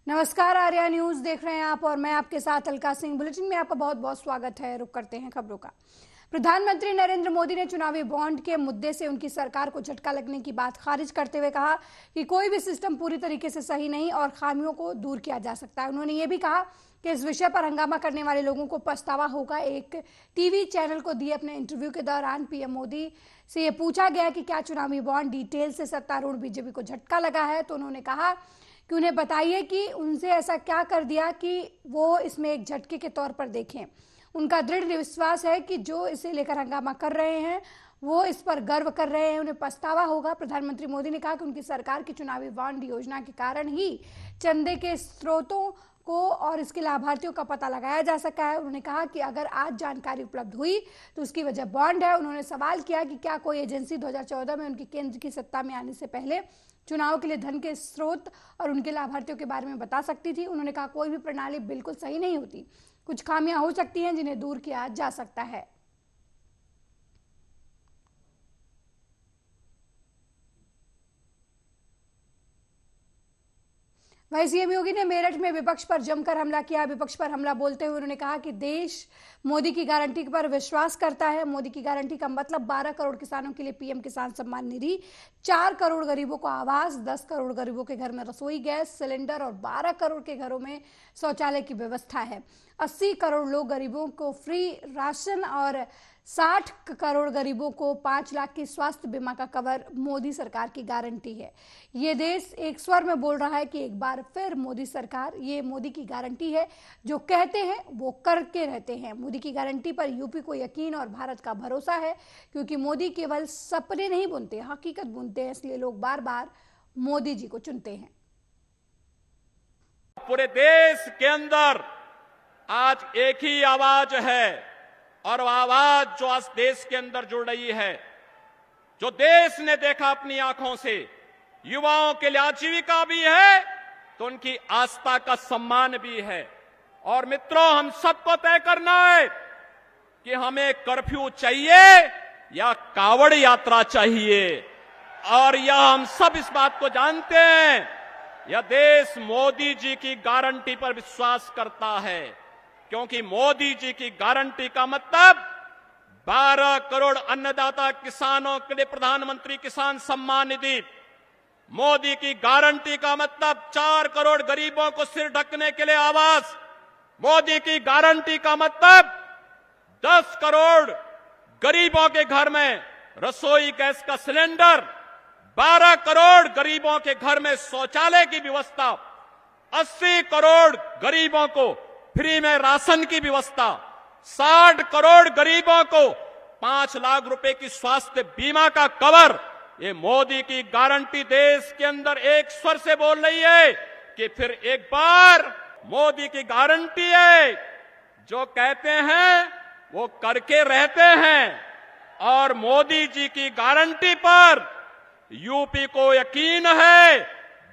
नमस्कार, आर्या न्यूज देख रहे हैं आप और मैं आपके साथ अलका सिंह। बुलेटिन में आपका बहुत बहुत स्वागत है। रुक करते हैं खबरों का। प्रधानमंत्री नरेंद्र मोदी ने चुनावी बॉन्ड के मुद्दे से उनकी सरकार को झटका लगने की बात खारिज करते हुए कहा कि कोई भी सिस्टम पूरी तरीके से सही नहीं और खामियों को दूर किया जा सकता है। उन्होंने ये भी कहा कि इस विषय पर हंगामा करने वाले लोगों को पछतावा होगा। एक टीवी चैनल को दिए अपने इंटरव्यू के दौरान पीएम मोदी से ये पूछा गया कि क्या चुनावी बॉन्ड डिटेल से सत्तारूढ़ बीजेपी को झटका लगा है, तो उन्होंने कहा कि उन्हें बताइए कि उनसे ऐसा क्या कर दिया कि वो इसमें एक झटके के तौर पर देखें। उनका दृढ़ विश्वास है कि जो इसे लेकर हंगामा कर रहे हैं वो इस पर गर्व कर रहे हैं, उन्हें पछतावा होगा। प्रधानमंत्री मोदी ने कहा कि उनकी सरकार की चुनावी बॉन्ड योजना के कारण ही चंदे के स्रोतों को और इसके लाभार्थियों का पता लगाया जा सका है। उन्होंने कहा कि अगर आज जानकारी उपलब्ध हुई तो उसकी वजह बॉन्ड है। उन्होंने सवाल किया कि क्या कोई एजेंसी 2014 में उनकी केंद्र की सत्ता में आने से पहले चुनाव के लिए धन के स्रोत और उनके लाभार्थियों के बारे में बता सकती थी। उन्होंने कहा कोई भी प्रणाली बिल्कुल सही नहीं होती, कुछ खामियां हो सकती हैं जिन्हें दूर किया जा सकता है। वहीं सीएम योगी ने मेरठ में विपक्ष पर जमकर हमला किया। विपक्ष पर हमला बोलते हुए उन्होंने कहा कि देश मोदी की गारंटी पर विश्वास करता है। मोदी की गारंटी का मतलब 12 करोड़ किसानों के लिए पीएम किसान सम्मान निधि, 4 करोड़ गरीबों को आवास, 10 करोड़ गरीबों के घर में रसोई गैस सिलेंडर और 12 करोड़ के घरों में शौचालय की व्यवस्था है। 80 करोड़ लोग गरीबों को फ्री राशन और 60 करोड़ गरीबों को 5 लाख की स्वास्थ्य बीमा का कवर मोदी सरकार की गारंटी है। ये देश एक स्वर में बोल रहा है कि एक बार फिर मोदी सरकार, ये मोदी की गारंटी है। जो कहते हैं वो करके रहते हैं। मोदी की गारंटी पर यूपी को यकीन और भारत का भरोसा है, क्योंकि मोदी केवल सपने नहीं बुनते, हकीकत बुनते हैं। इसलिए लोग बार बार मोदी जी को चुनते हैं। पूरे देश के अंदर आज एक ही आवाज है और वो आवाज जो आज देश के अंदर जुड़ रही है, जो देश ने देखा अपनी आंखों से, युवाओं के लिए आजीविका भी है तो उनकी आस्था का सम्मान भी है। और मित्रों, हम सबको तय करना है कि हमें कर्फ्यू चाहिए या कावड़ यात्रा चाहिए। और यह हम सब इस बात को जानते हैं, यह देश मोदी जी की गारंटी पर विश्वास करता है, क्योंकि मोदी जी की गारंटी का मतलब 12 करोड़ अन्नदाता किसानों के लिए प्रधानमंत्री किसान सम्मान निधि, मोदी की गारंटी का मतलब 4 करोड़ गरीबों को सिर ढकने के लिए आवास, मोदी की गारंटी का मतलब 10 करोड़ गरीबों के घर में रसोई गैस का सिलेंडर, 12 करोड़ गरीबों के घर में शौचालय की व्यवस्था, 80 करोड़ गरीबों को फ्री में राशन की व्यवस्था, 60 करोड़ गरीबों को 5 लाख रुपए की स्वास्थ्य बीमा का कवर। ये मोदी की गारंटी देश के अंदर एक स्वर से बोल रही है कि फिर एक बार मोदी की गारंटी है। जो कहते हैं वो करके रहते हैं और मोदी जी की गारंटी पर यूपी को यकीन है,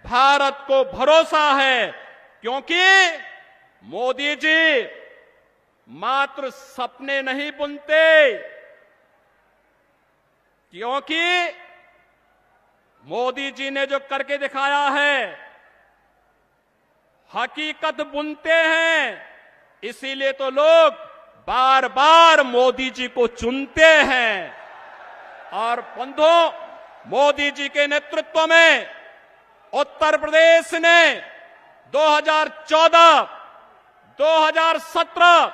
भारत को भरोसा है, क्योंकि मोदी जी मात्र सपने नहीं बुनते, क्योंकि मोदी जी ने जो करके दिखाया है हकीकत बुनते हैं। इसीलिए तो लोग बार बार मोदी जी को चुनते हैं। और बंधुओं, मोदी जी के नेतृत्व में उत्तर प्रदेश ने 2014, 2017,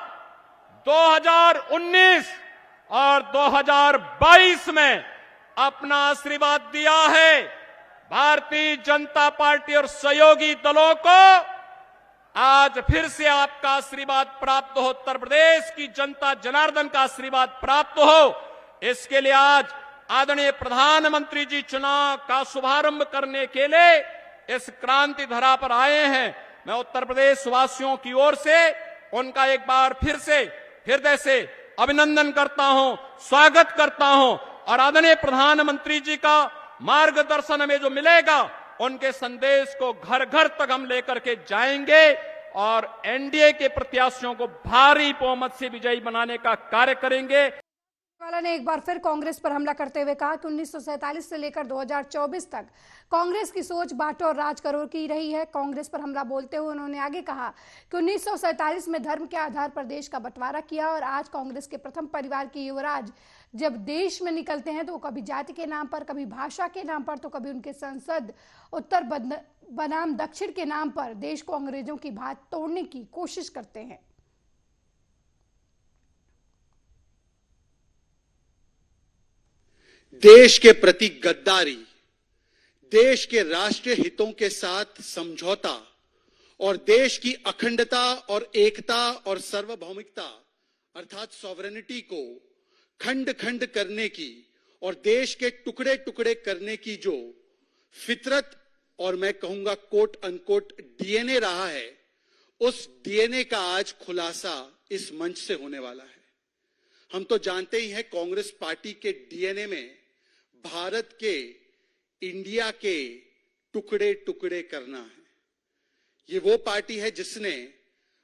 2019 और 2022 में अपना आशीर्वाद दिया है। भारतीय जनता पार्टी और सहयोगी दलों को आज फिर से आपका आशीर्वाद प्राप्त हो, उत्तर प्रदेश की जनता जनार्दन का आशीर्वाद प्राप्त हो। इसके लिए आज आदरणीय प्रधानमंत्री जी चुनाव का शुभारंभ करने के लिए इस क्रांति धरा पर आए हैं। मैं उत्तर प्रदेश वासियों की ओर से उनका एक बार फिर से हृदय से अभिनंदन करता हूं, स्वागत करता हूं। और आदरणीय प्रधानमंत्री जी का मार्गदर्शन हमें जो मिलेगा, उनके संदेश को घर घर तक हम लेकर के जाएंगे और एनडीए के प्रत्याशियों को भारी बहुमत से विजयी बनाने का कार्य करेंगे। वाला ने एक बार फिर कांग्रेस पर हमला करते हुए कहा कि 1947 से लेकर 2024 तक कांग्रेस की सोच बांटो और राज करो की रही है। कांग्रेस पर हमला बोलते हुए उन्होंने आगे कहा कि 1947 में धर्म के आधार पर देश का बंटवारा किया और आज कांग्रेस के प्रथम परिवार के युवराज जब देश में निकलते हैं तो वो कभी जाति के नाम पर, कभी भाषा के नाम पर, तो कभी उनके संसद उत्तर बनाम दक्षिण के नाम पर देश को अंग्रेजों की भात तोड़ने की कोशिश करते हैं। देश के प्रति गद्दारी, देश के राष्ट्रीय हितों के साथ समझौता और देश की अखंडता और एकता और सार्वभौमिकता अर्थात सॉवरेनिटी को खंड खंड करने की और देश के टुकड़े टुकड़े करने की जो फितरत और मैं कहूंगा कोट अनकोट डीएनए रहा है, उस डीएनए का आज खुलासा इस मंच से होने वाला है। हम तो जानते ही हैं कांग्रेस पार्टी के डीएनए में भारत के, इंडिया के टुकड़े टुकड़े करना है। ये वो पार्टी है जिसने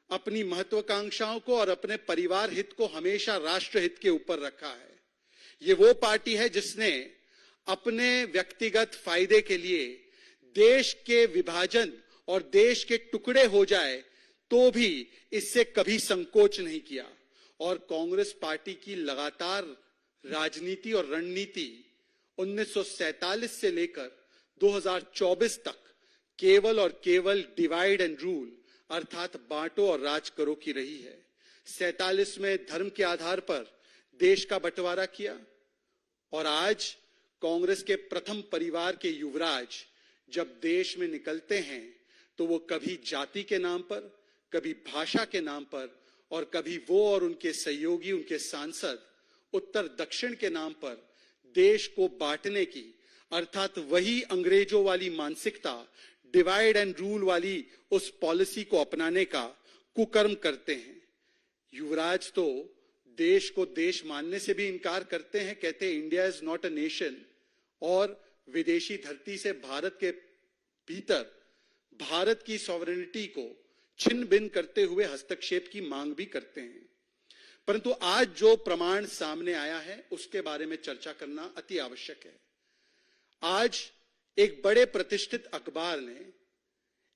अपनी महत्वाकांक्षाओं को और अपने परिवार हित को हमेशा राष्ट्र हित के ऊपर रखा है। ये वो पार्टी है जिसने अपने व्यक्तिगत फायदे के लिए देश के विभाजन और देश के टुकड़े हो जाए तो भी इससे कभी संकोच नहीं किया। और कांग्रेस पार्टी की लगातार राजनीति और रणनीति 1947 से लेकर 2024 तक केवल और केवल डिवाइड एंड रूल अर्थात बांटो और राज करो की रही है। 47 में धर्म के आधार पर देश का बंटवारा किया और आज कांग्रेस के प्रथम परिवार के युवराज जब देश में निकलते हैं तो वो कभी जाति के नाम पर, कभी भाषा के नाम पर और कभी वो और उनके सहयोगी, उनके सांसद उत्तर दक्षिण के नाम पर देश को बांटने की अर्थात वही अंग्रेजों वाली मानसिकता, डिवाइड एंड रूल वाली उस पॉलिसी को अपनाने का कुकर्म करते हैं। युवराज तो देश को देश मानने से भी इनकार करते हैं, कहते हैं India is not a nation और विदेशी धरती से भारत के भीतर भारत की सॉवरेनिटी को छिन्न भिन्न करते हुए हस्तक्षेप की मांग भी करते हैं। परंतु आज जो प्रमाण सामने आया है उसके बारे में चर्चा करना अति आवश्यक है। आज एक बड़े प्रतिष्ठित अखबार ने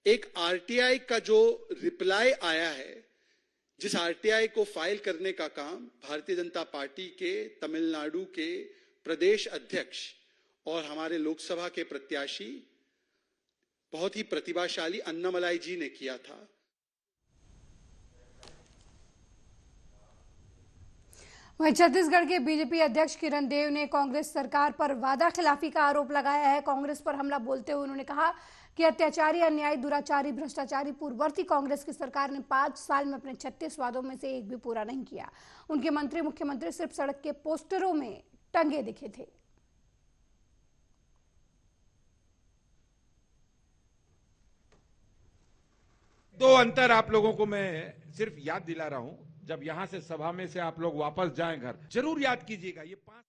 एक आरटीआई का जो रिप्लाई आया है, जिस आरटीआई को फाइल करने का काम भारतीय जनता पार्टी के तमिलनाडु के प्रदेश अध्यक्ष और हमारे लोकसभा के प्रत्याशी बहुत ही प्रतिभाशाली अन्नामलाई जी ने किया था। वहीं छत्तीसगढ़ के बीजेपी अध्यक्ष किरण देव ने कांग्रेस सरकार पर वादा खिलाफी का आरोप लगाया है। कांग्रेस पर हमला बोलते हुए उन्होंने कहा कि अत्याचारी, अन्यायी, दुराचारी, भ्रष्टाचारी पूर्ववर्ती कांग्रेस की सरकार ने 5 साल में अपने 36 वादों में से एक भी पूरा नहीं किया। उनके मंत्री, मुख्यमंत्री सिर्फ सड़क के पोस्टरों में टंगे दिखे थे। दो अंतर आप लोगों को मैं सिर्फ याद दिला रहा हूं। जब यहां से सभा में से आप लोग वापस जाएं घर, जरूर याद कीजिएगा ये 5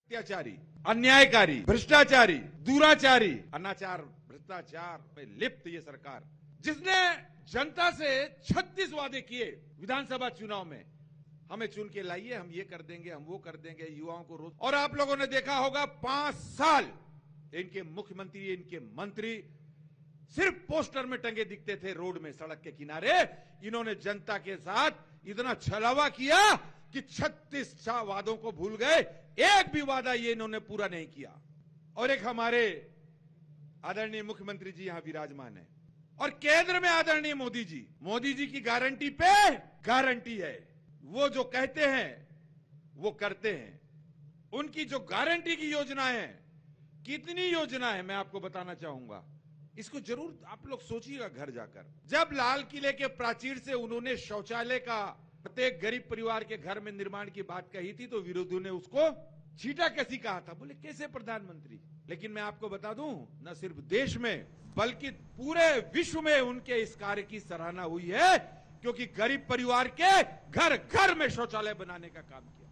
अत्याचारी, अन्यायकारी, भ्रष्टाचारी, दुराचारी, अनाचार, भ्रष्टाचार में लिप्त ये सरकार, जिसने जनता से 36 वादे किए विधानसभा चुनाव में, हमें चुन के लाइए, हम ये कर देंगे, हम वो कर देंगे, युवाओं को रोज। और आप लोगों ने देखा होगा 5 साल इनके मुख्यमंत्री, इनके मंत्री सिर्फ पोस्टर में टंगे दिखते थे रोड में, सड़क के किनारे। इन्होंने जनता के साथ इतना छलावा किया कि 36 वादों को भूल गए, एक भी वादा ये इन्होंने पूरा नहीं किया। और एक हमारे आदरणीय मुख्यमंत्री जी यहां विराजमान है और केंद्र में आदरणीय मोदी जी की गारंटी पे गारंटी है। वो जो कहते हैं वो करते हैं। उनकी जो गारंटी की योजनाएं हैं, कितनी योजना है मैं आपको बताना चाहूंगा। इसको जरूर आप लोग सोचिएगा घर जाकर। जब लाल किले के प्राचीर से उन्होंने शौचालय का प्रत्येक गरीब परिवार के घर में निर्माण की बात कही थी तो विरोधियों ने उसको छीटा कैसी कहा था, बोले कैसे प्रधानमंत्री। लेकिन मैं आपको बता दूं, न सिर्फ देश में बल्कि पूरे विश्व में उनके इस कार्य की सराहना हुई है, क्योंकि गरीब परिवार के घर घर में शौचालय बनाने का काम किया।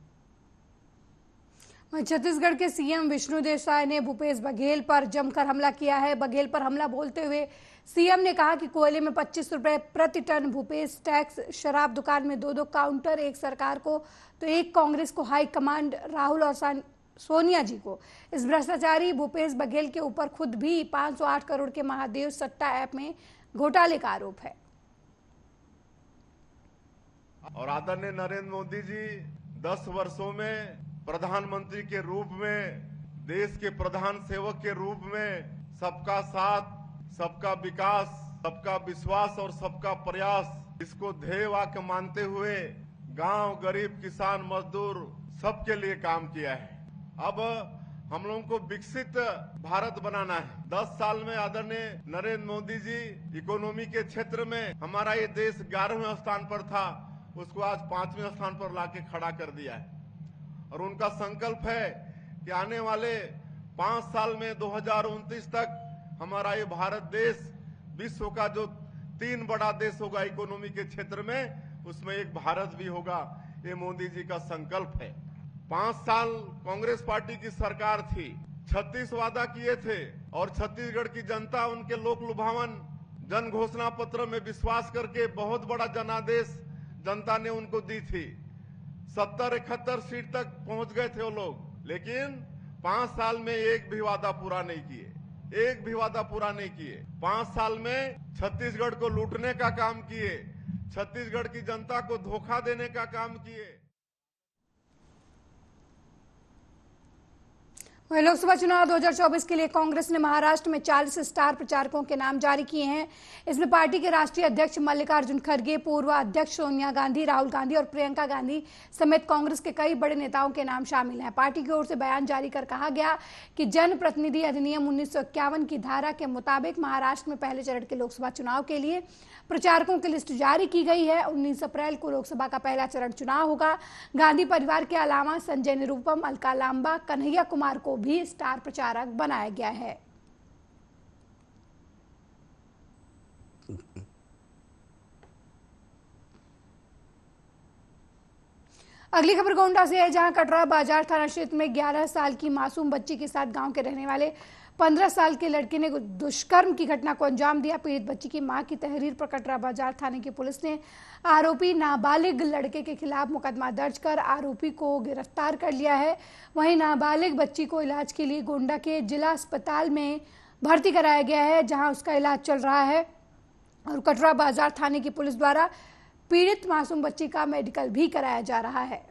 वहीं छत्तीसगढ़ के सीएम विष्णुदेव साय ने भूपेश बघेल पर जमकर हमला किया है। बघेल पर हमला बोलते हुए सीएम ने कहा कि कोयले में 25 रुपए प्रति टन भूपेश टैक्स, शराब दुकान में 2-2 काउंटर, एक सरकार को तो एक कांग्रेस को हाई कमांड, राहुल और सोनिया जी को। इस भ्रष्टाचारी भूपेश बघेल के ऊपर खुद भी 508 करोड़ के महादेव सट्टा ऐप में घोटाले का आरोप है। और आदरणीय नरेंद्र मोदी जी 10 वर्षों में प्रधानमंत्री के रूप में, देश के प्रधान सेवक के रूप में सबका साथ, सबका विकास, सबका विश्वास और सबका प्रयास, इसको ध्येय वाक्य मानते हुए गांव, गरीब, किसान, मजदूर सबके लिए काम किया है। अब हम लोगों को विकसित भारत बनाना है। 10 साल में आदरणीय नरेंद्र मोदी जी इकोनॉमी के क्षेत्र में हमारा ये देश 11वें स्थान पर था, उसको आज 5वें स्थान पर लाके खड़ा कर दिया है। और उनका संकल्प है कि आने वाले 5 साल में 2029 तक हमारा ये भारत देश विश्व का जो 3 बड़ा देश होगा इकोनॉमी के क्षेत्र में, उसमें एक भारत भी होगा। ये मोदी जी का संकल्प है। 5 साल कांग्रेस पार्टी की सरकार थी, 36 वादा किए थे और छत्तीसगढ़ की जनता उनके लोक लुभावन जन घोषणा पत्र में विश्वास करके बहुत बड़ा जनादेश जनता ने उनको दी थी। 70-71 सीट तक पहुंच गए थे वो लोग, लेकिन 5 साल में एक भी वादा पूरा नहीं किए, एक भी वादा पूरा नहीं किए। 5 साल में छत्तीसगढ़ को लूटने का काम किए, छत्तीसगढ़ की जनता को धोखा देने का काम किए। वहीं लोकसभा चुनाव 2024 के लिए कांग्रेस ने महाराष्ट्र में 40 स्टार प्रचारकों के नाम जारी किए हैं। इसमें पार्टी के राष्ट्रीय अध्यक्ष मल्लिकार्जुन खड़गे, पूर्व अध्यक्ष सोनिया गांधी, राहुल गांधी और प्रियंका गांधी समेत कांग्रेस के कई बड़े नेताओं के नाम शामिल हैं। पार्टी की ओर से बयान जारी कर कहा गया कि जनप्रतिनिधि अधिनियम 1951 की धारा के मुताबिक महाराष्ट्र में पहले चरण के लोकसभा चुनाव के लिए प्रचारकों की लिस्ट जारी की गई है। 19 अप्रैल को लोकसभा का पहला चरण चुनाव होगा। गांधी परिवार के अलावा संजय निरुपम, अलका लांबा, कन्हैया कुमार को भी स्टार प्रचारक बनाया गया है। अगली खबर गोंडा से है, जहां कटरा बाजार थाना क्षेत्र में 11 साल की मासूम बच्ची के साथ गांव के रहने वाले 15 साल के लड़के ने दुष्कर्म की घटना को अंजाम दिया। पीड़ित बच्ची की मां की तहरीर पर कटरा बाजार थाने की पुलिस ने आरोपी नाबालिग लड़के के खिलाफ मुकदमा दर्ज कर आरोपी को गिरफ्तार कर लिया है। वहीं नाबालिग बच्ची को इलाज के लिए गोंडा के जिला अस्पताल में भर्ती कराया गया है, जहां उसका इलाज चल रहा है। और कटरा बाजार थाने की पुलिस द्वारा पीड़ित मासूम बच्ची का मेडिकल भी कराया जा रहा है।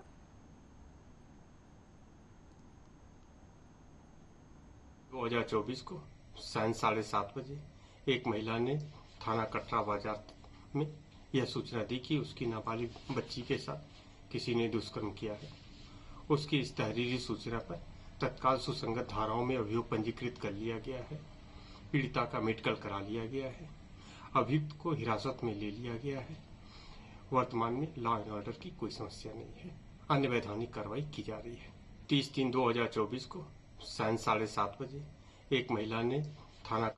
2024 को सायं 7:30 बजे एक महिला ने थाना कटरा बाजार में यह सूचना दी कि उसकी नाबालिग बच्ची के साथ किसी ने दुष्कर्म किया है। उसकी इस तहरीरी सूचना पर तत्काल सुसंगत धाराओं में अभियोग पंजीकृत कर लिया गया है। पीड़िता का मेडिकल करा लिया गया है। अभियुक्त को हिरासत में ले लिया गया है। वर्तमान में लॉ एंड ऑर्डर की कोई समस्या नहीं है। अन्य वैधानिक कार्रवाई की जा रही है। 30/3/2024 को सायं 7:30 बजे एक महिला ने थाना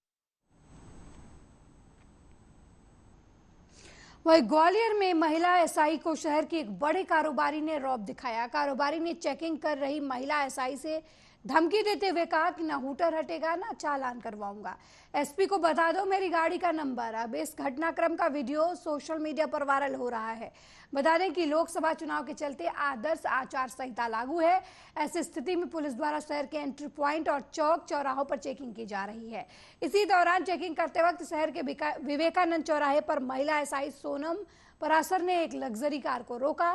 वहीं ग्वालियर में महिला एसआई को शहर के एक बड़े कारोबारी ने रौब दिखाया। कारोबारी ने चेकिंग कर रही महिला एसआई से धमकी देते हुए कहा कि ना हूटर हटेगा ना चालान करवाऊंगा। एसपी को बता दो मेरी गाड़ी का नंबर। अब इस घटनाक्रम का वीडियो सोशल मीडिया पर वायरल हो रहा है। बता दें कि लोकसभा चुनाव के चलते आदर्श आचार संहिता लागू है। ऐसी स्थिति में पुलिस द्वारा शहर के एंट्री पॉइंट और चौक चौराहों पर चेकिंग की जा रही है। इसी दौरान चेकिंग करते वक्त शहर के विवेकानंद चौराहे पर महिला एसआई सोनम परासर ने एक लग्जरी कार को रोका।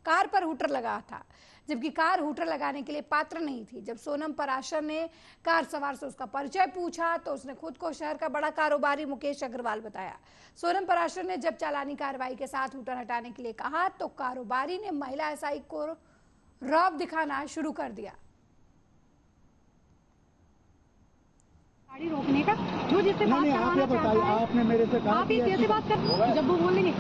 कार पर हूटर लगा था, जबकि कार हूटर लगाने के लिए पात्र नहीं थी। जब सोनम पराशर ने कार सवार से उसका परिचय पूछा तो उसने खुद को शहर का बड़ा कारोबारी मुकेश अग्रवाल बताया। सोनम पराशर ने जब चालानी कार्रवाई के साथ हूटर हटाने के लिए कहा तो कारोबारी ने महिला एसआई को रौब दिखाना शुरू कर दिया। गाड़ी रोकने का जो जिससे बात करवाना चाहता है, आपने मेरे से कहा आप ये कैसे बात कर, जब वो बोलेंगे नहीं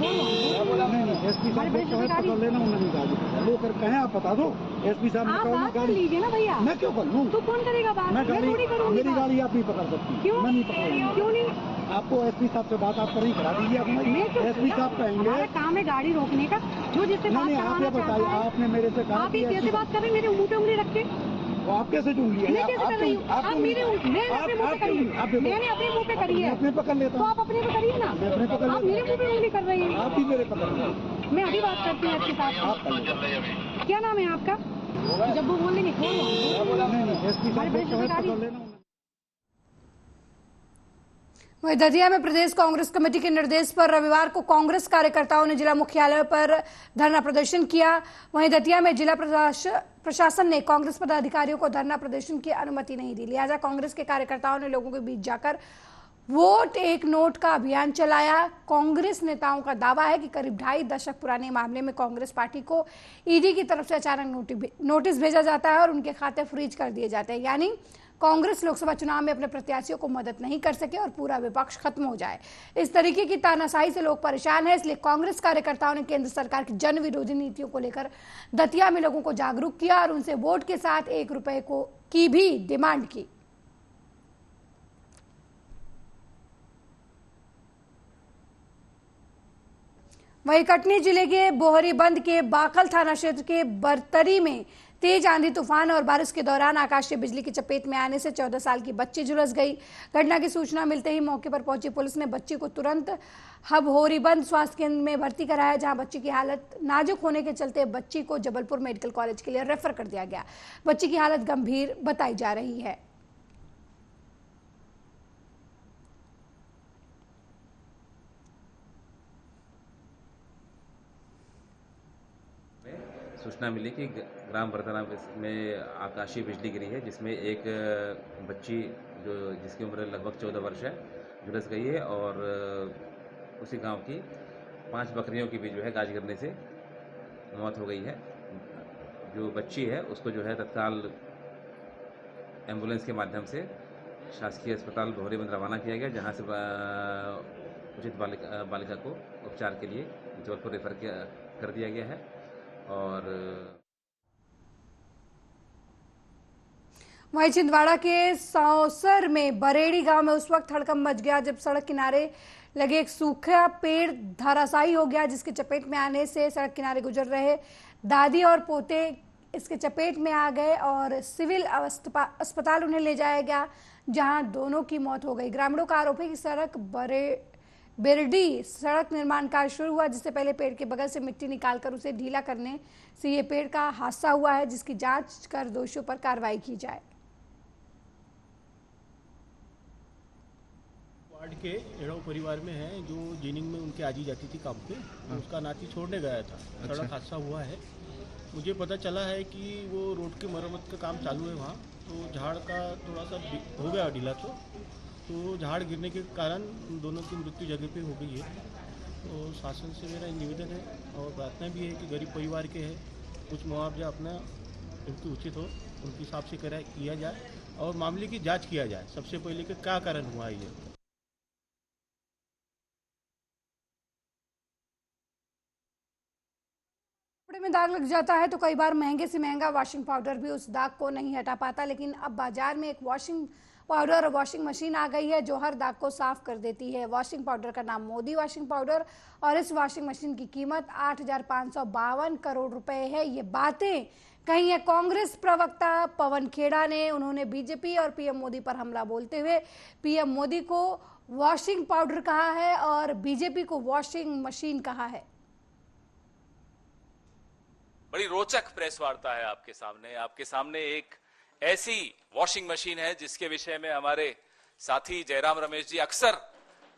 एसपी साहब को लेना उन्होंने गाड़ी लो कर कहें आप बता दो एसपी साहब आप बात कर लीजिए ना भैया। मैं क्यों कर लूँ? तो कौन करेगा बात? मैं थोड़ी करूँगी। मेरी गाड़ी आप नहीं पकड़ सकती। क्यों? मैं नहीं पकड़ूंगा। क्यों नहीं? आपको एसपी साहब से बात आप करें, करा दीजिए अपना। एसपी साहब कहेंगे हमारा काम है गाड़ी रोकने का। जो जिससे बात आप ये बताइए, आपने मेरे से कहा आप ये कैसे बात कर रहे हैं? मेरे मुंह पे उंगली रख के वो आप कैसे ढूंढ लिया? मैं कैसे कर रही हूँ? आप मेरे मैंने अपने मुंह पे करी है। मैंने अपने मुंह पे करी है। अपने पकड़ लेता तो हूँ। आप अपने पे करिए ना। मैं अपने पकड़ आप मेरे मुंह पे उंगली कर रही हैं। आप भी मेरे पकड़ लें। मैं अभी बात करती हूँ आपके साथ। क्या नाम है आपका? जब वो बोलेंगे खोल नहीं, एसपी साहब पकड़ लेना। वहीं दतिया में प्रदेश कांग्रेस कमेटी के निर्देश पर रविवार को कांग्रेस कार्यकर्ताओं ने जिला मुख्यालय पर धरना प्रदर्शन किया। वहीं दतिया में जिला प्रशासन ने कांग्रेस पदाधिकारियों को धरना प्रदर्शन की अनुमति नहीं दी। लिहाजा कांग्रेस के कार्यकर्ताओं ने लोगों के बीच जाकर वोट एक नोट का अभियान चलाया। कांग्रेस नेताओं का दावा है कि करीब 2.5 दशक पुराने मामले में कांग्रेस पार्टी को ईडी की तरफ से अचानक नोटिस भेजा जाता है और उनके खाते फ्रीज कर दिए जाते हैं, यानी कांग्रेस लोकसभा चुनाव में अपने प्रत्याशियों को मदद नहीं कर सके और पूरा विपक्ष खत्म हो जाए। इस तरीके की तानाशाही से लोग परेशान हैं, इसलिए कांग्रेस कार्यकर्ताओं ने केंद्र सरकार की जन विरोधी नीतियों को लेकर दतिया में लोगों को जागरूक किया और उनसे वोट के साथ 1 रुपए की भी डिमांड की। वहीं कटनी जिले के बोहरीबंद के बाकल थाना क्षेत्र के बरतरी में तेज आंधी तूफान और बारिश के दौरान आकाशीय बिजली की चपेट में आने से 14 साल की बच्ची झुलस गई। घटना की सूचना मिलते ही मौके पर पहुंची पुलिस ने बच्ची को तुरंत बोहरीबंद स्वास्थ्य केंद्र में भर्ती कराया, जहां बच्ची की हालत नाजुक होने के चलते बच्ची को जबलपुर मेडिकल कॉलेज के लिए रेफर कर दिया गया। बच्ची की हालत गंभीर बताई जा रही है। सूचना मिली कि ग्राम बरतरा में आकाशीय बिजली गिरी है, जिसमें एक बच्ची जिसकी उम्र लगभग 14 वर्ष है झुलस गई है और उसी गांव की 5 बकरियों की भी गाज गिरने से मौत हो गई है। जो बच्ची है उसको तत्काल एम्बुलेंस के माध्यम से शासकीय अस्पताल बोहरीबंद रवाना किया गया, जहां से उचित बालिका को उपचार के लिए जबलपुर रेफर कर दिया गया है। और वहीं छिंदवाड़ा के सौसर में बरेड़ी गांव में उस वक्त हड़कंप मच गया जब सड़क किनारे लगे एक सूखा पेड़ धराशायी हो गया, जिसके चपेट में आने से सड़क किनारे गुजर रहे दादी और पोते इसके चपेट में आ गए और सिविल अस्पताल उन्हें ले जाया गया, जहां दोनों की मौत हो गई। ग्रामीणों का आरोप है कि सड़क बेरडी सड़क निर्माण कार्य शुरू हुआ, जिससे पहले पेड़ के बगल से मिट्टी निकालकर उसे ढीला करने से ये पेड़ का हादसा हुआ है, जिसकी जांच कर दोषियों पर कार्रवाई की जाए। वार्ड के एड़ो परिवार में है जो जिनिंग में उनके आजी जाती थी काम पे, उसका नाती छोड़ने गया था। सड़क हादसा हुआ है। मुझे पता चला है कि वो रोड की मरम्मत का काम चालू है वहाँ, तो झाड़ का थोड़ा सा हो गया ढीला, तो झाड़ गिरने के कारण दोनों की मृत्यु जगह पे हो गई है। तो शासन से मेरा निवेदन है और प्रार्थना भी है कि गरीब परिवार के हैं, कुछ मुआवजा अपना उनकी उचित हो उनके हिसाब से किया जाए और मामले की जांच किया जाए। सबसे पहले कि क्या कारण हुआ ये। कपड़े में दाग लग जाता है तो कई बार महंगे से महंगा वॉशिंग पाउडर भी उस दाग को नहीं हटा पाता, लेकिन अब बाजार में एक वॉशिंग पाउडर और वॉशिंग मशीन आ गई है जो हर दाग को साफ कर देती है। वॉशिंग पाउडर का नाम मोदी वॉशिंग पाउडर और इस वॉशिंग मशीन की कीमत 8,552 करोड़ रुपए है। ये बातें कही है कांग्रेस प्रवक्ता पवन खेड़ा ने। उन्होंने बीजेपी और पीएम मोदी पर हमला बोलते हुए पीएम मोदी को वॉशिंग पाउडर कहा है और बीजेपी को वॉशिंग मशीन कहा है। बड़ी रोचक प्रेस वार्ता है आपके सामने एक ऐसी वॉशिंग मशीन है जिसके विषय में हमारे साथी जयराम रमेश जी अक्सर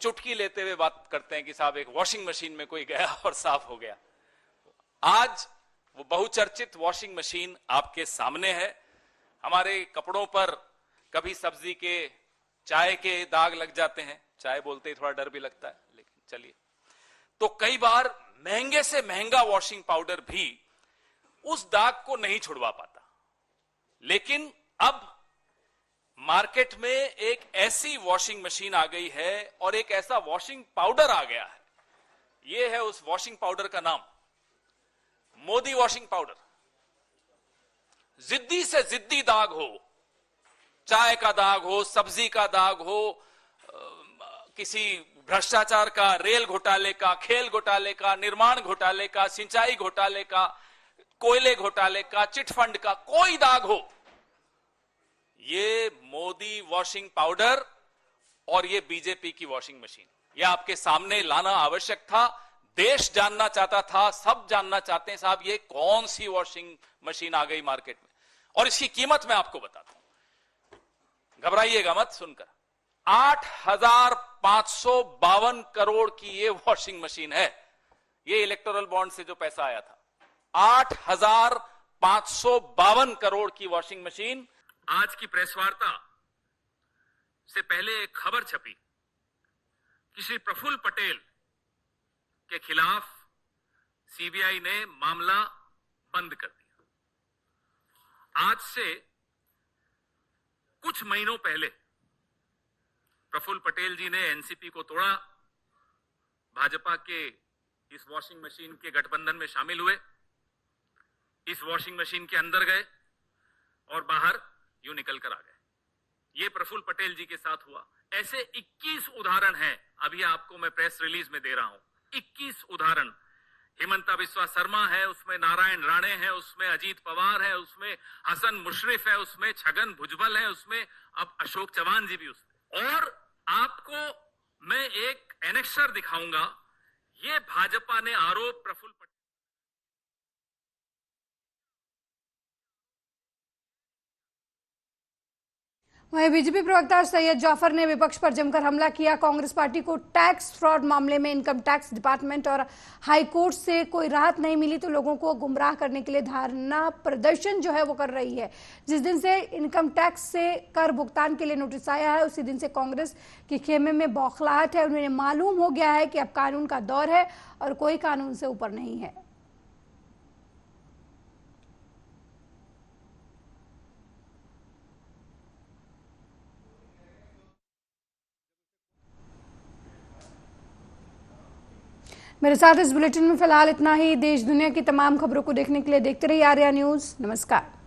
चुटकी लेते हुए बात करते हैं कि साहब एक वॉशिंग मशीन में कोई गया और साफ हो गया। आज वो बहुचर्चित वॉशिंग मशीन आपके सामने है। हमारे कपड़ों पर कभी सब्जी के चाय के दाग लग जाते हैं, चाय बोलते ही थोड़ा डर भी लगता है, लेकिन चलिए, तो कई बार महंगे से महंगा वॉशिंग पाउडर भी उस दाग को नहीं छुड़वा पाता। लेकिन अब मार्केट में एक ऐसी वॉशिंग मशीन आ गई है और एक ऐसा वॉशिंग पाउडर आ गया है। यह है उस वॉशिंग पाउडर का नाम, मोदी वॉशिंग पाउडर। जिद्दी से जिद्दी दाग हो, चाय का दाग हो, सब्जी का दाग हो, किसी भ्रष्टाचार का, रेल घोटाले का, खेल घोटाले का, निर्माण घोटाले का, सिंचाई घोटाले का, कोयले घोटाले का, चिट फंड का कोई दाग हो, ये मोदी वॉशिंग पाउडर और ये बीजेपी की वॉशिंग मशीन, ये आपके सामने लाना आवश्यक था। देश जानना चाहता था, सब जानना चाहते हैं साहब ये कौन सी वॉशिंग मशीन आ गई मार्केट में, और इसकी कीमत मैं आपको बताता हूं, घबराइएगा मत सुनकर। 8,552 करोड़ की ये वॉशिंग मशीन है। ये इलेक्टोरल बॉन्ड से जो पैसा आया था, 8,552 करोड़ की वॉशिंग मशीन। आज की प्रेस वार्ता से पहले एक खबर छपी कि श्री प्रफुल्ल पटेल के खिलाफ सीबीआई ने मामला बंद कर दिया। आज से कुछ महीनों पहले प्रफुल्ल पटेल जी ने एनसीपी को तोड़ा, भाजपा के इस वॉशिंग मशीन के गठबंधन में शामिल हुए, इस वॉशिंग मशीन के अंदर गए और बाहर यूं निकल कर आ गए। ये प्रफुल्ल पटेल जी के साथ हुआ। ऐसे 21 उदाहरण हैं, अभी आपको मैं प्रेस रिलीज में दे रहा हूं। 21 उदाहरण। हिमंता बिस्वा शर्मा है, उसमें नारायण राणे है, उसमें अजीत पवार है, उसमें हसन मुशर्रफ है, उसमें छगन भुजबल है, उसमें अब अशोक चौहान जी भी उसमें। और आपको मैं एक एनेक्सर दिखाऊंगा। ये भाजपा ने आरोप प्रफुल्ल पटेल वहीं बीजेपी प्रवक्ता सैयद जाफर ने विपक्ष पर जमकर हमला किया। कांग्रेस पार्टी को टैक्स फ्रॉड मामले में इनकम टैक्स डिपार्टमेंट और हाई कोर्ट से कोई राहत नहीं मिली तो लोगों को गुमराह करने के लिए धरना प्रदर्शन जो है वो कर रही है। जिस दिन से इनकम टैक्स से कर भुगतान के लिए नोटिस आया है, उसी दिन से कांग्रेस के खेमे में बौखलाहट है। उन्हें मालूम हो गया है कि अब कानून का दौर है और कोई कानून से ऊपर नहीं है। मेरे साथ इस बुलेटिन में फिलहाल इतना ही। देश दुनिया की तमाम खबरों को देखने के लिए देखते रहिए आर्या न्यूज। नमस्कार।